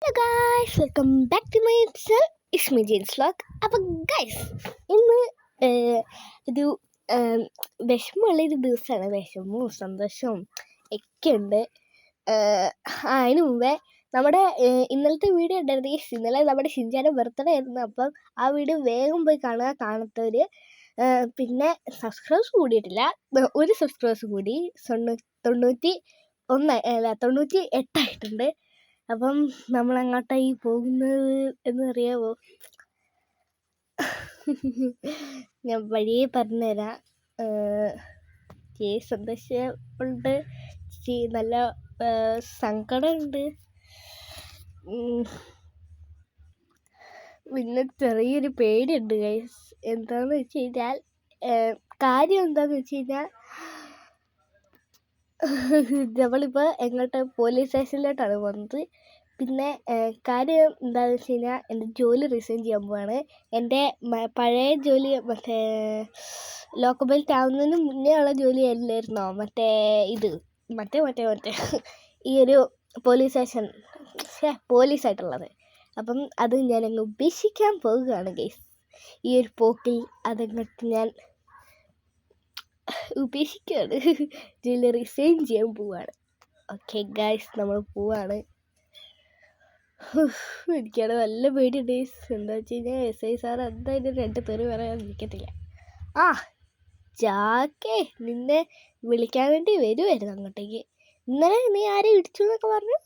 Hello guys, welcome back to my channel. It's me James vlog. അപ്പം guys, ഇന്ന് ഒരു വിഷമമുള്ളൊരു ദിവസമാണ്. വിഷമവും സന്തോഷവും ഒക്കെ ഉണ്ട്. അതിന് മുമ്പേ നമ്മുടെ ഇന്നലത്തെ വീഡിയോ ഉണ്ടായിരുന്നു. ഇന്നലെ നമ്മുടെ ഷിൻചാൻ്റെ ബർത്ത്ഡേ ആയിരുന്നു. അപ്പം ആ വീഡിയോ വേഗം പോയി കാണുക, കാണാത്തവർ. പിന്നെ സബ്സ്ക്രൈബേഴ്സ് കൂടിയിട്ടില്ല, ഒരു സബ്സ്ക്രൈബേഴ്സ് കൂടി 98 അപ്പം നമ്മൾ അങ്ങോട്ടായി പോകുന്നത് എന്ന് അറിയാമോ? ഞാൻ വഴിയെ പറഞ്ഞുതരാം. സന്തോഷമുണ്ട്, നല്ല സങ്കടമുണ്ട്, പിന്നെ ചെറിയൊരു പേടിയുണ്ട് ഗൈസ്. എന്താണെന്ന് വെച്ച് കഴിഞ്ഞാൽ, കാര്യം എന്താണെന്ന് വെച്ച് കഴിഞ്ഞാൽ, നമ്മളിപ്പോൾ എങ്ങോട്ട് പോലീസ് സ്റ്റേഷനിലോട്ടാണ് പോകുന്നത്. പിന്നെ കാര്യം എന്താണെന്ന് വെച്ച് കഴിഞ്ഞാൽ, എൻ്റെ ജോലി റിസൈൻ ചെയ്യാൻ പോവാണ്. എൻ്റെ പഴയ ജോലി ലോക്കൽ ബെൽറ്റ് ആവുന്നതിന് മുന്നേ ഉള്ള ജോലി അല്ലായിരുന്നോ, ഈ ഒരു പോലീസ് സ്റ്റേഷൻ പോലീസായിട്ടുള്ളത്. അപ്പം അത് ഞാനങ്ങ് ഉപേക്ഷിക്കാൻ പോവുകയാണ് ഗൈസ്. ഈ ഒരു പോക്കിൽ അതങ്ങോട്ട് ഞാൻ ഉപേക്ഷിക്കുകയാണ്. ജോലി റിസൈൻ ചെയ്യാൻ പോവാണ്. ഓക്കെ ഗൈസ്, നമ്മൾ പോവാണ്. എനിക്കാണ് നല്ല പേടിയുണ്ട് ഗൈസ്. എന്താ വെച്ച് കഴിഞ്ഞാൽ എസ് ഐ സാർ എന്തായാലും 2 പേര് പറയാൻ നിൽക്കത്തില്ല. ജാക്കേ, നിന്നെ വിളിക്കാൻ വേണ്ടി വരുമായിരുന്നു അങ്ങോട്ടേക്ക്. ഇന്നലെ നീ ആരെ ഇടിച്ചു എന്നൊക്കെ പറഞ്ഞു.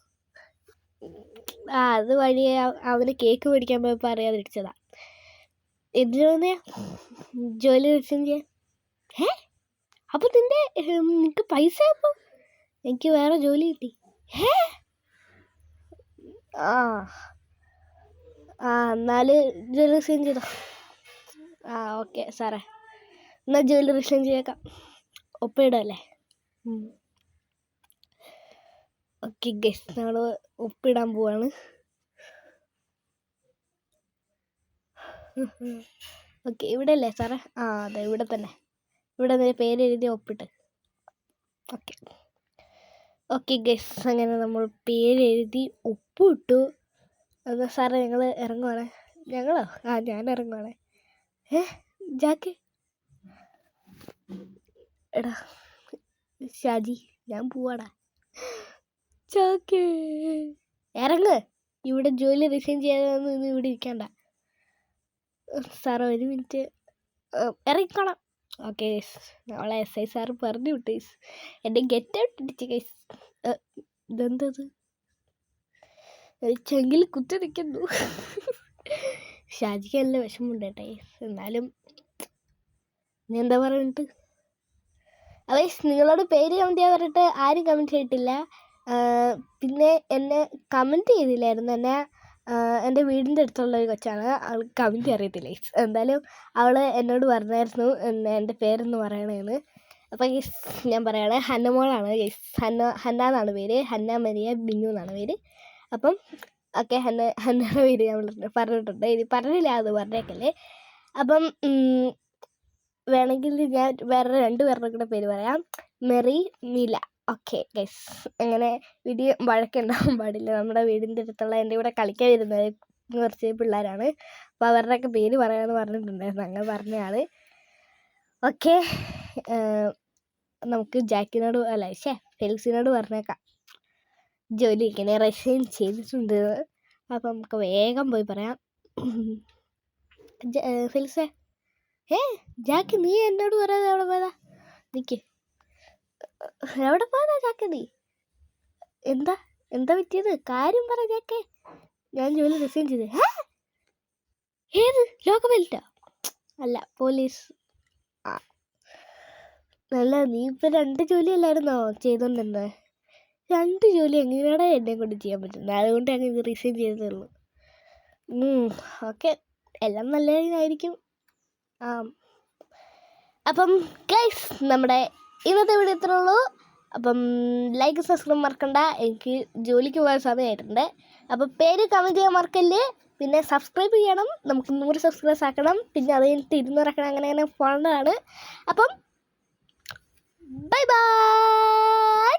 അത് വഴിയെ അവന് കേക്ക് മേടിക്കാൻ പോയപ്പോൾ അറിയാതെ ഇടിച്ചതാ. എന്തിനാ ജോലി റിസൈൻ ചെയ്യാൻ? അപ്പം നിനക്ക് പൈസ അപ്പം എനിക്ക് വേറെ ജോലി കിട്ടി. എന്നാൽ ജോലി റിസൈൻ ചെയ്തോ. ഓക്കെ സാറേ, എന്നാൽ ജോലി റിസൈൻ ചെയ്തേക്കാം. ഒപ്പിടല്ലേ? ഓക്കെ ഗൈസ്, നമ്മൾ ഒപ്പിടാൻ പോവാണ്. ഓക്കെ, ഇവിടെ അല്ലേ സാറേ? അതെ, ഇവിടെ തന്നെ. ഇവിടെ പേര് എഴുതി ഒപ്പിട്ട്. ഓക്കെ ഗൈസ്, അങ്ങനെ നമ്മൾ പേര് എഴുതി ഒപ്പിട്ടു. എന്നാൽ സാറേ, ഞങ്ങൾ ഇറങ്ങുവാണേ. ഞങ്ങളോ? ഞാൻ ഇറങ്ങുവാണേ. ജാക്ക്, എടാ ഷാജി, ഞാൻ പോവാടാ. ജാക്ക്, ഇറങ്ങ്. ഇവിടെ ജോലി റിസൈൻ ചെയ്യാതെ ഇവിടെ ഇരിക്കണ്ട. സാറേ, 1 മിനിറ്റ്, ഇറങ്ങിക്കോളാം. ഓക്കെ ഗൈസ്, നമ്മളെ എസ് ഐ സാറ് പറഞ്ഞു വിട്ടു ഗൈസ്. എൻ്റെ ഗെറ്റ് ഔട്ട് ഇടിച്ച് ഗൈസ്. ഇതെന്തത്? ചെങ്കിൽ കുത്തി നിൽക്കുന്നു. ഷാജിക്ക് നല്ല വിഷമമുണ്ട് കേട്ടോ ഗൈസ്. എന്നാലും ഞാൻ എന്താ പറഞ്ഞിട്ട്. ഗൈസ്, നിങ്ങളോട് പേര് കമൻറ്റ് ചെയ്യാൻ പറഞ്ഞിട്ട് ആരും കമൻറ്റ് ചെയ്തിട്ടില്ല. പിന്നെ എന്നെ കമൻറ്റ് ചെയ്തില്ലായിരുന്നു. എൻ്റെ വീടിൻ്റെ അടുത്തുള്ള ഒരു കൊച്ചാണ്. അവൾക്ക് കമൻറ്റ് അറിയത്തില്ല. എന്തായാലും അവൾ എന്നോട് പറഞ്ഞായിരുന്നു എൻ്റെ പേരെന്ന് പറയണേന്ന്. അപ്പോൾ ഗൈസ്, ഞാൻ പറയുകയാണ്, ഹന്നമോളാണ് ഗൈസ്. ഹന്ന എന്നാണ് പേര്. ഹന്ന മരിയ ബിന്നു എന്നാണ് പേര്. അപ്പം ഓക്കെ, ഹന്നയുടെ പേര് ഞാൻ പറഞ്ഞിട്ടുണ്ട്. ഇനി പറഞ്ഞില്ല അത് പറഞ്ഞേക്കല്ലേ. അപ്പം വേണമെങ്കിൽ ഞാൻ വേറെ 2 പേരുടെ കൂടെ പേര് പറയാം. മെറി, നീല. ഓക്കെ ഗൈസ്, അങ്ങനെ വീഡിയോ വഴക്കുണ്ടാകാൻ പാടില്ല. നമ്മുടെ വീടിൻ്റെ അടുത്തുള്ള എൻ്റെ കൂടെ കളിക്കാൻ വരുന്ന കുറച്ച് പിള്ളേരാണ്. അപ്പോൾ അവരുടെയൊക്കെ പേര് പറയാമെന്ന് പറഞ്ഞിട്ടുണ്ടായിരുന്നു. അങ്ങനെ പറഞ്ഞയാൾ. ഓക്കെ, നമുക്ക് ജാക്കിനോട് ഫെലിക്സിനോട് പറഞ്ഞേക്കാം ജോലി ഇങ്ങനെ റിസൈൻ ചെയ്തിട്ടുണ്ട്. അപ്പം നമുക്ക് വേഗം പോയി പറയാം. ഫെലിക്സേ, ജാക്കി, നീ എന്നോട് പറയാതെ എവിടെ പോയതാ? നിൽക്ക്, എവിടെ പോയതാ ജാക്കി? നീ എന്താ പറ്റിയത്? കാര്യം പറ ജാക്കേ. ഞാൻ ജോലി റിസൈൻ ചെയ്ത്. ഏത് ലോക്കൽ ബെൽറ്റാ? അല്ല, പോലീസ്. അല്ല, നീ ഇപ്പം 2 ജോലിയല്ലായിരുന്നോ ചെയ്തോണ്ടിരുന്നത്? 2 ജോലി എങ്ങനെയാണോ എന്നെ കൊണ്ട് ചെയ്യാൻ പറ്റുന്നത്? അതുകൊണ്ട് ഞങ്ങൾ ഇത് റിസൈൻ ചെയ്തതേ ഉള്ളൂ. ഓക്കെ, എല്ലാം നല്ലതായിരിക്കും. അപ്പം ഗൈസ്, നമ്മുടെ ഇന്നത്തെ വീഡിയോ ഇത്രേ ഉള്ളൂ. അപ്പം ലൈക്ക് സബ്സ്ക്രൈബ് മറക്കണ്ട. എനിക്ക് ജോലിക്ക് പോകാൻ സമയമായിട്ടുണ്ട്. അപ്പം പേര് കമൻറ്റ് ചെയ്യാൻ മറക്കല്ലേ. പിന്നെ സബ്സ്ക്രൈബ് ചെയ്യണം. നമുക്ക് 100 സബ്സ്ക്രൈബേഴ്സ് ആക്കണം. പിന്നെ അത് കഴിഞ്ഞിട്ട് 200 ആക്കണം. അങ്ങനെ പോകേണ്ടതാണ്. അപ്പം ബൈ ബൈ.